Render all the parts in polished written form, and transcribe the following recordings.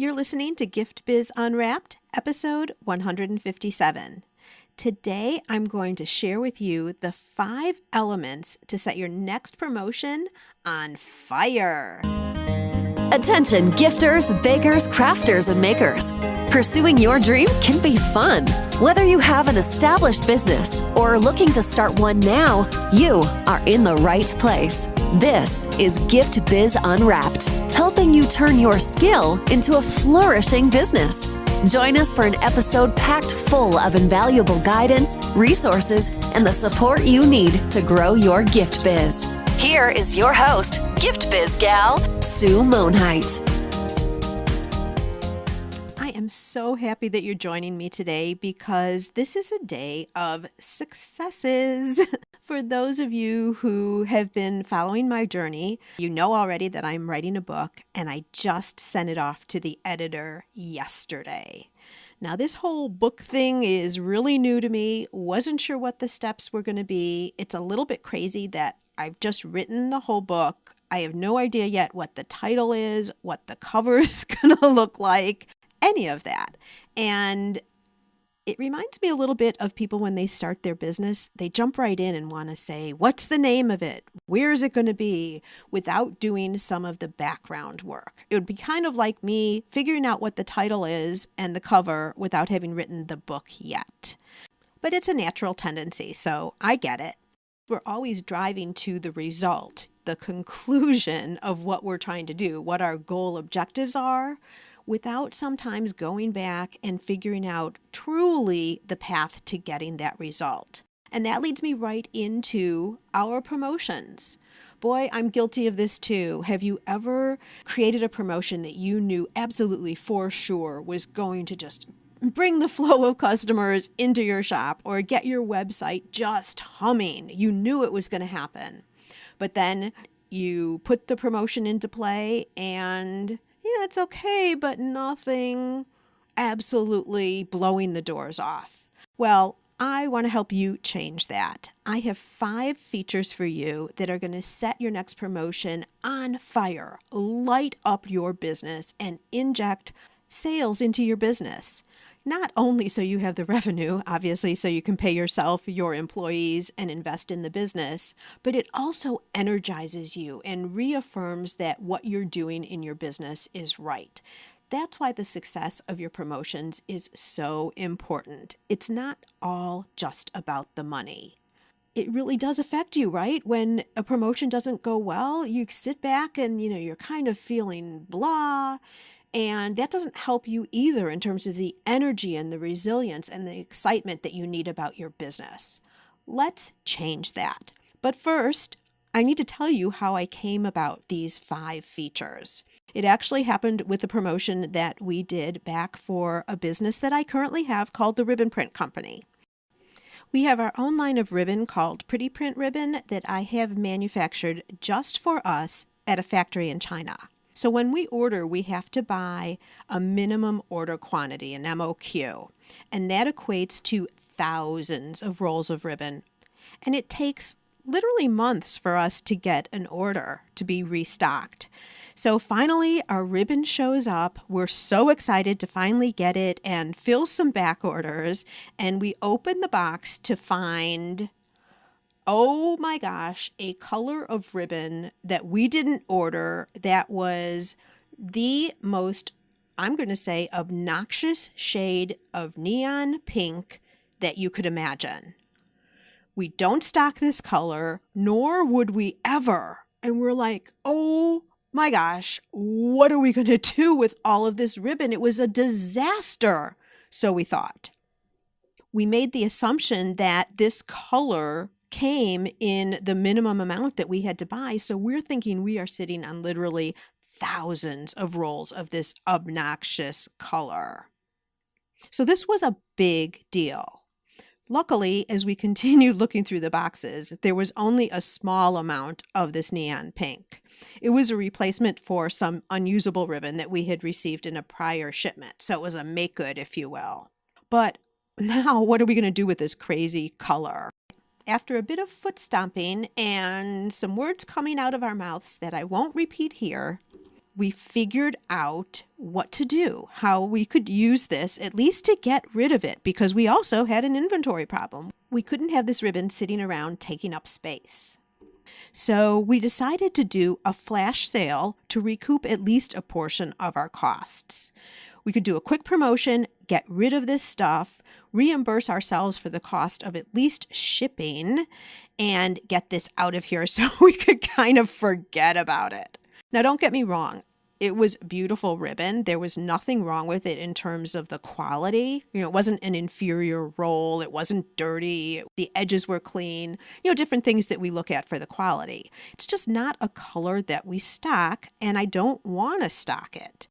You're listening to Gift Biz Unwrapped, episode 157. Today, I'm going to share with you the 5 elements to set your next promotion on fire. Attention gifters, bakers, crafters, and makers. Pursuing your dream can be fun. Whether you have an established business or are looking to start one now, you are in the right place. This is Gift Biz Unwrapped, helping you turn your skill into a flourishing business. Join us for an episode packed full of invaluable guidance, resources, and the support you need to grow your gift biz. Here is your host, Gift Biz gal, Sue Monheit. I am so happy that you're joining me today because this is a day of successes. For those of you who have been following my journey, you know already that I'm writing a book and I just sent it off to the editor yesterday. Now, this whole book thing is really new to me. Wasn't sure what the steps were going to be. It's a little bit crazy that I've just written the whole book. I have no idea yet what the title is, what the cover is going to look like, any of that. And it reminds me a little bit of people when they start their business. They jump right in and want to say, what's the name of it? Where is it going to be? Without doing some of the background work. It would be kind of like me figuring out what the title is and the cover without having written the book yet. But it's a natural tendency, so I get it. We're always driving to the result, the conclusion of what we're trying to do, what our goal objectives are, without sometimes going back and figuring out truly the path to getting that result. And that leads me right into our promotions. Boy, I'm guilty of this too. Have you ever created a promotion that you knew absolutely for sure was going to just bring the flow of customers into your shop or get your website just humming? You knew it was going to happen. But then you put the promotion into play and yeah, it's okay, but nothing absolutely blowing the doors off. Well, I want to help you change that. I have 5 features for you that are going to set your next promotion on fire, light up your business, and inject sales into your business. Not only so you have the revenue, obviously, so you can pay yourself, your employees, and invest in the business, but it also energizes you and reaffirms that what you're doing in your business is right. That's why the success of your promotions is so important. It's not all just about the money. It really does affect you, right? When a promotion doesn't go well, you sit back and, you're kind of feeling blah. And that doesn't help you either in terms of the energy and the resilience and the excitement that you need about your business. Let's change that. But first, I need to tell you how I came about these 5 features. It actually happened with a promotion that we did back for a business that I currently have called the Ribbon Print Company. We have our own line of ribbon called Pretty Print Ribbon that I have manufactured just for us at a factory in China. So when we order, we have to buy a minimum order quantity, an MOQ, and that equates to thousands of rolls of ribbon. And it takes literally months for us to get an order to be restocked. So finally, our ribbon shows up. We're so excited to finally get it and fill some back orders. And we open the box to find, oh my gosh, a color of ribbon that we didn't order that was the most, I'm going to say, obnoxious shade of neon pink that you could imagine. We don't stock this color, nor would we ever. And we're like, oh my gosh, what are we going to do with all of this ribbon? It was a disaster, so we thought. We made the assumption that this color came in the minimum amount that we had to buy. So we're thinking we are sitting on literally thousands of rolls of this obnoxious color. So this was a big deal. Luckily, as we continued looking through the boxes, there was only a small amount of this neon pink. It was a replacement for some unusable ribbon that we had received in a prior shipment. So it was a make good, if you will. But now what are we going to do with this crazy color? After a bit of foot stomping and some words coming out of our mouths that I won't repeat here, we figured out what to do, how we could use this, at least to get rid of it, because we also had an inventory problem. We couldn't have this ribbon sitting around taking up space. So we decided to do a flash sale to recoup at least a portion of our costs. We could do a quick promotion, get rid of this stuff, reimburse ourselves for the cost of at least shipping, and get this out of here so we could kind of forget about it. Now, don't get me wrong. It was beautiful ribbon. There was nothing wrong with it in terms of the quality. It wasn't an inferior roll. It wasn't dirty. The edges were clean. Different things that we look at for the quality. It's just not a color that we stock, and I don't want to stock it.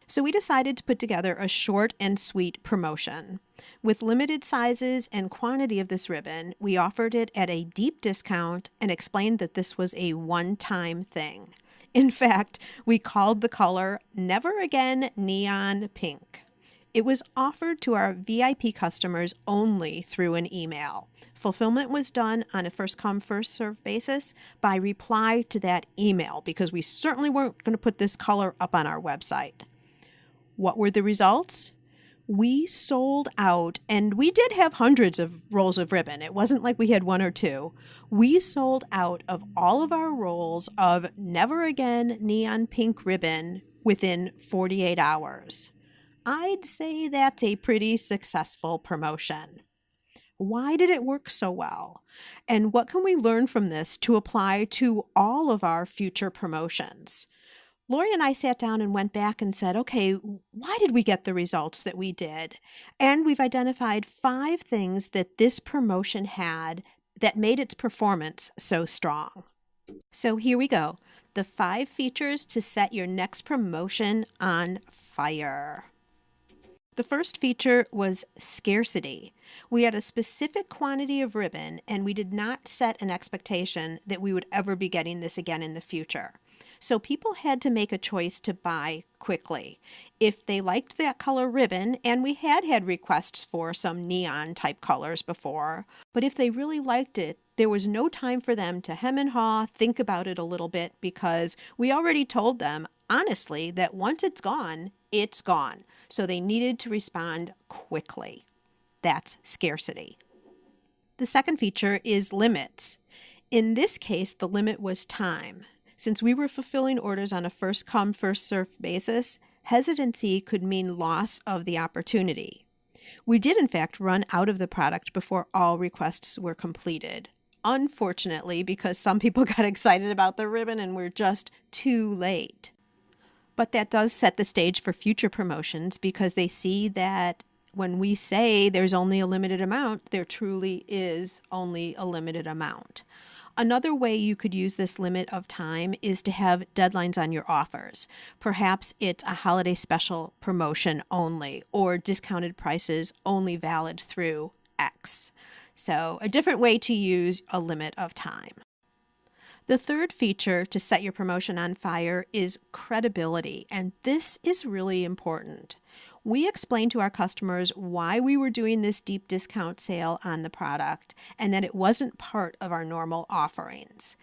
So we decided to put together a short and sweet promotion. With limited sizes and quantity of this ribbon, we offered it at a deep discount and explained that this was a one-time thing. In fact, we called the color Never Again Neon Pink. It was offered to our VIP customers only through an email. Fulfillment was done on a first-come, first-served basis by reply to that email, because we certainly weren't going to put this color up on our website. What were the results? We sold out, and we did have hundreds of rolls of ribbon. It wasn't like we had one or two. We sold out of all of our rolls of Never Again Neon Pink ribbon within 48 hours. I'd say that's a pretty successful promotion. Why did it work so well? And what can we learn from this to apply to all of our future promotions? Lori and I sat down and went back and said, okay, why did we get the results that we did? And we've identified 5 things that this promotion had that made its performance so strong. So here we go. The 5 features to set your next promotion on fire. The first feature was scarcity. We had a specific quantity of ribbon, and we did not set an expectation that we would ever be getting this again in the future. So people had to make a choice to buy quickly. If they liked that color ribbon, and we had requests for some neon type colors before, but if they really liked it, there was no time for them to hem and haw, think about it a little bit, because we already told them, honestly, that once it's gone, it's gone. So they needed to respond quickly. That's scarcity. The second feature is limits. In this case, the limit was time. Since we were fulfilling orders on a first-come, first-served basis, hesitancy could mean loss of the opportunity. We did, in fact, run out of the product before all requests were completed. Unfortunately, because some people got excited about the ribbon and were just too late. But that does set the stage for future promotions, because they see that when we say there's only a limited amount, there truly is only a limited amount. Another way you could use this limit of time is to have deadlines on your offers. Perhaps it's a holiday special promotion only, or discounted prices only valid through X. So a different way to use a limit of time. The third feature to set your promotion on fire is credibility, and this is really important. We explained to our customers why we were doing this deep discount sale on the product, and that it wasn't part of our normal offerings.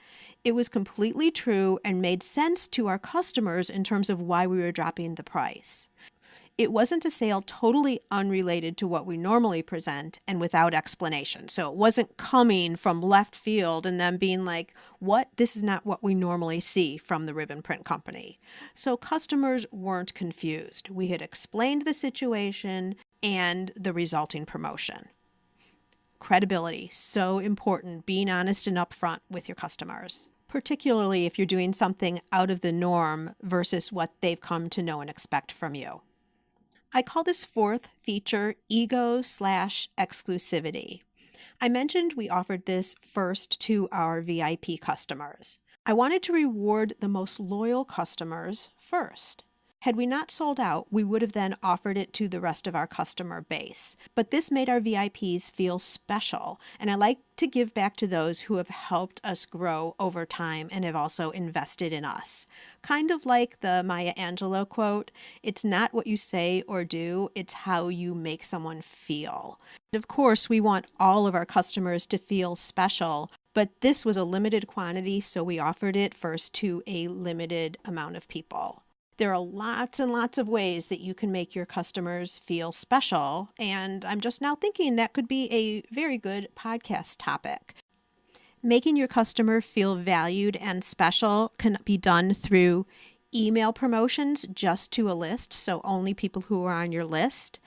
It was completely true and made sense to our customers in terms of why we were dropping the price. It wasn't a sale totally unrelated to what we normally present and without explanation. So it wasn't coming from left field and them being like, what? This is not what we normally see from the Ribbon Print Company. So customers weren't confused. We had explained the situation and the resulting promotion. Credibility, so important, being honest and upfront with your customers, particularly if you're doing something out of the norm versus what they've come to know and expect from you. I call this fourth feature ego/exclusivity. I mentioned we offered this first to our VIP customers. I wanted to reward the most loyal customers first. Had we not sold out, we would have then offered it to the rest of our customer base. But this made our VIPs feel special, and I like to give back to those who have helped us grow over time and have also invested in us. Kind of like the Maya Angelou quote, it's not what you say or do, it's how you make someone feel. Of course, we want all of our customers to feel special, but this was a limited quantity, so we offered it first to a limited amount of people. There are lots and lots of ways that you can make your customers feel special, and I'm just now thinking that could be a very good podcast topic. Making your customer feel valued and special can be done through email promotions just to a list, so only people who are on your list.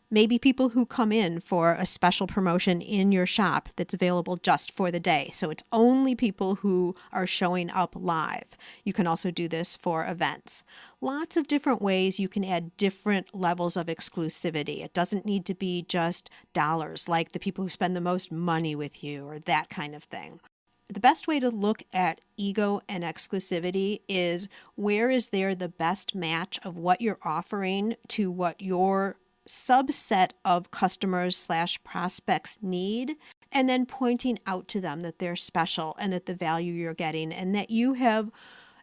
Maybe people who come in for a special promotion in your shop that's available just for the day. So it's only people who are showing up live. You can also do this for events. Lots of different ways you can add different levels of exclusivity. It doesn't need to be just dollars, like the people who spend the most money with you or that kind of thing. The best way to look at ego and exclusivity is where is there the best match of what you're offering to what your subset of customers/prospects need, and then pointing out to them that they're special and that the value you're getting and that you have,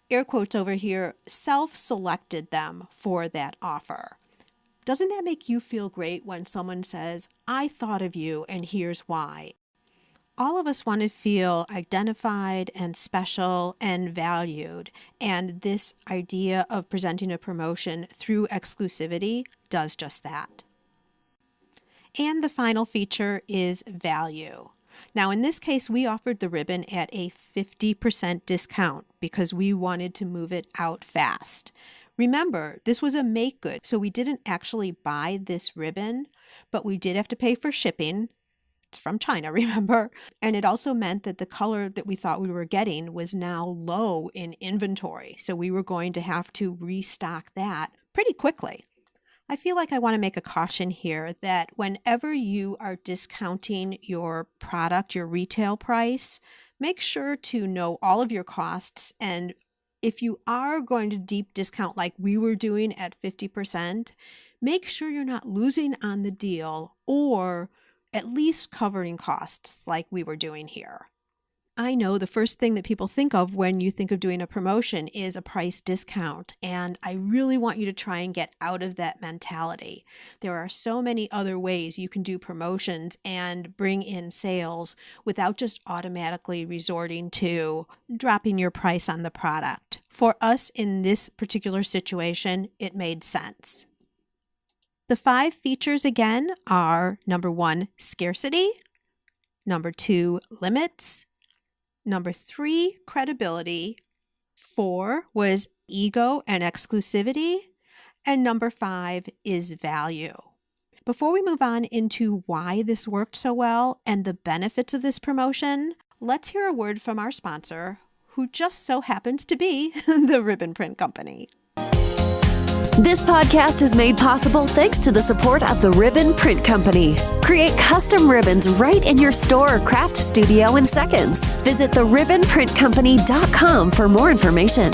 air quotes over here, self-selected them for that offer. Doesn't that make you feel great when someone says, I thought of you and here's why? All of us want to feel identified and special and valued, and this idea of presenting a promotion through exclusivity does just that. And the final feature is value. Now, in this case, we offered the ribbon at a 50% discount because we wanted to move it out fast. Remember, this was a make good, so we didn't actually buy this ribbon, but we did have to pay for shipping. From China, remember? And it also meant that the color that we thought we were getting was now low in inventory. So we were going to have to restock that pretty quickly. I feel like I want to make a caution here that whenever you are discounting your product, your retail price, make sure to know all of your costs. And if you are going to deep discount like we were doing at 50%, make sure you're not losing on the deal or at least covering costs like we were doing here. I know the first thing that people think of when you think of doing a promotion is a price discount, and I really want you to try and get out of that mentality. There are so many other ways you can do promotions and bring in sales without just automatically resorting to dropping your price on the product. For us in this particular situation, it made sense. The 5 features again are number 1, scarcity, number 2, limits, number 3, credibility, 4 was ego and exclusivity, and number 5 is value. Before we move on into why this worked so well and the benefits of this promotion, let's hear a word from our sponsor, who just so happens to be the Ribbon Print Company. This podcast is made possible thanks to the support of the Ribbon Print Company. Create custom ribbons right in your store or craft studio in seconds. Visit theribbonprintcompany.com for more information.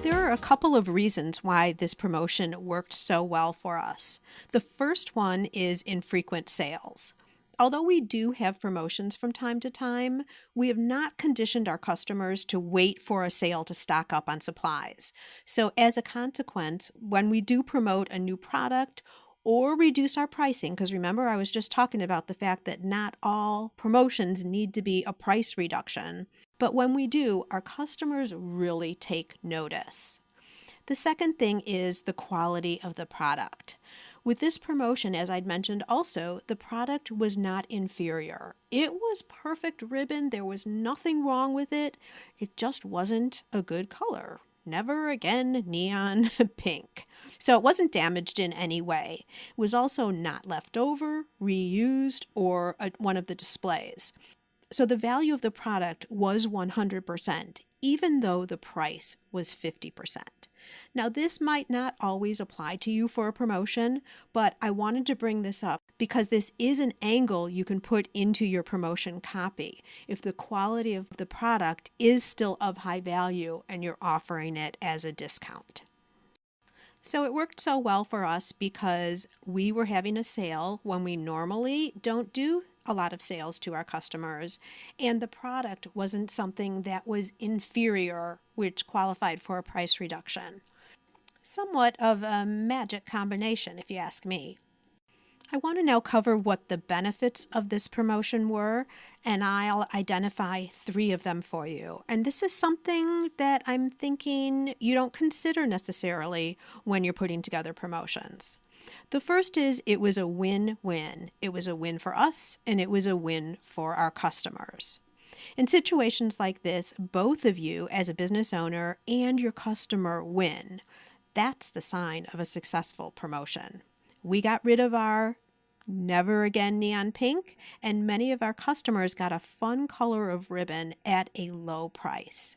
There are a couple of reasons why this promotion worked so well for us. The first one is infrequent sales. Although we do have promotions from time to time, we have not conditioned our customers to wait for a sale to stock up on supplies. So as a consequence, when we do promote a new product or reduce our pricing, because remember I was just talking about the fact that not all promotions need to be a price reduction, but when we do, our customers really take notice. The second thing is the quality of the product. With this promotion, as I'd mentioned also, the product was not inferior. It was perfect ribbon. There was nothing wrong with it. It just wasn't a good color. Never again neon pink. So it wasn't damaged in any way. It was also not left over, reused, or one of the displays. So the value of the product was 100%, even though the price was 50%. Now, this might not always apply to you for a promotion, but I wanted to bring this up because this is an angle you can put into your promotion copy if the quality of the product is still of high value and you're offering it as a discount. So it worked so well for us because we were having a sale when we normally don't do a lot of sales to our customers, and the product wasn't something that was inferior, which qualified for a price reduction. Somewhat of a magic combination, if you ask me. I want to now cover what the benefits of this promotion were, and I'll identify 3 of them for you. And this is something that I'm thinking you don't consider necessarily when you're putting together promotions. The first is it was a win-win. It was a win for us, and it was a win for our customers. In situations like this, both of you as a business owner and your customer win. That's the sign of a successful promotion. We got rid of our never again neon pink, and many of our customers got a fun color of ribbon at a low price.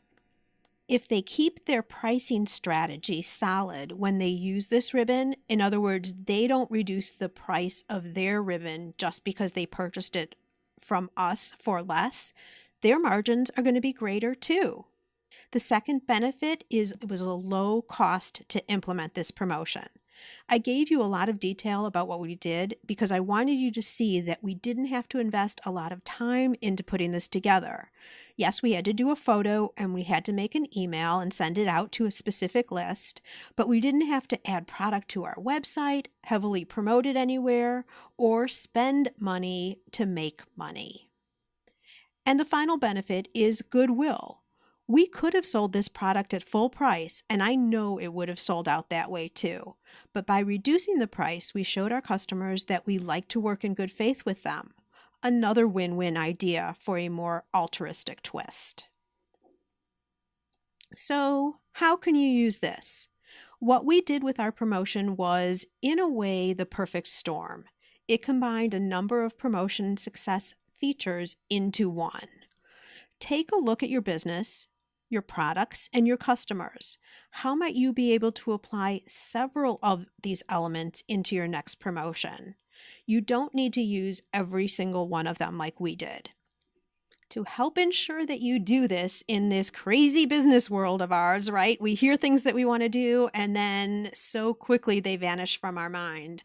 If they keep their pricing strategy solid when they use this ribbon, in other words, they don't reduce the price of their ribbon just because they purchased it from us for less, their margins are going to be greater too. The second benefit is it was a low cost to implement this promotion. I gave you a lot of detail about what we did because I wanted you to see that we didn't have to invest a lot of time into putting this together. Yes, we had to do a photo and we had to make an email and send it out to a specific list, but we didn't have to add product to our website, heavily promote it anywhere, or spend money to make money. And the final benefit is goodwill. We could have sold this product at full price, and I know it would have sold out that way too. But by reducing the price, we showed our customers that we like to work in good faith with them. Another win-win idea for a more altruistic twist. So, how can you use this? What we did with our promotion was, in a way, the perfect storm. It combined a number of promotion success features into one. Take a look at your business, your products, and your customers. How might you be able to apply several of these elements into your next promotion? You don't need to use every single one of them like we did. To help ensure that you do this in this crazy business world of ours, right? We hear things that we want to do, and then so quickly they vanish from our mind.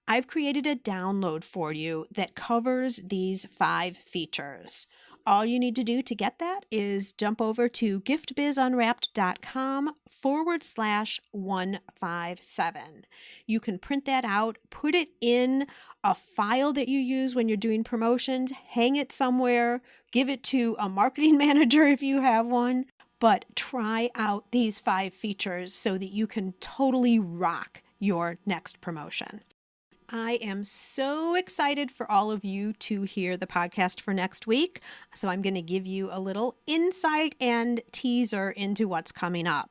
I've created a download for you that covers these 5 features. All you need to do to get that is jump over to giftbizunwrapped.com/157. You can print that out, put it in a file that you use when you're doing promotions, hang it somewhere, give it to a marketing manager if you have one, but try out these 5 features so that you can totally rock your next promotion. I am so excited for all of you to hear the podcast for next week. So I'm going to give you a little insight and teaser into what's coming up.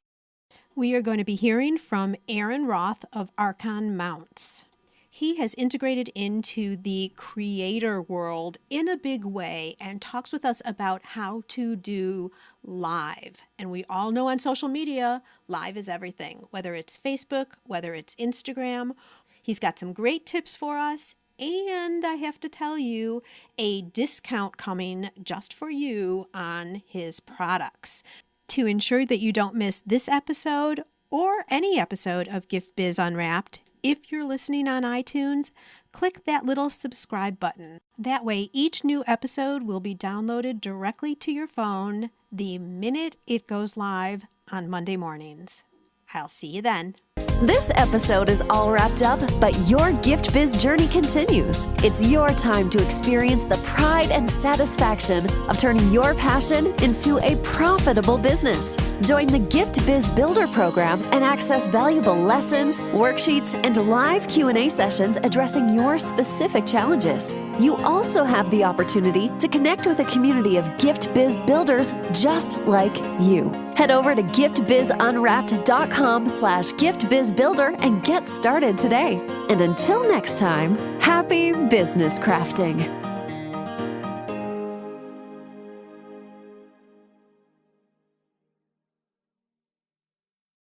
We are going to be hearing from Aaron Roth of Archon Mounts. He has integrated into the creator world in a big way and talks with us about how to do live. And we all know on social media, live is everything, whether it's Facebook, whether it's Instagram. He's got some great tips for us, and I have to tell you, a discount coming just for you on his products. To ensure that you don't miss this episode or any episode of Gift Biz Unwrapped, if you're listening on iTunes, click that little subscribe button. That way, each new episode will be downloaded directly to your phone the minute it goes live on Monday mornings. I'll see you then. This episode is all wrapped up, but your Gift Biz journey continues. It's your time to experience the pride and satisfaction of turning your passion into a profitable business. Join the Gift Biz Builder program and access valuable lessons, worksheets, and live Q&A sessions addressing your specific challenges. You also have the opportunity to connect with a community of Gift Biz builders just like you. Head over to giftbizunwrapped.com/giftbizbuilder and get started today. And until next time, happy business crafting.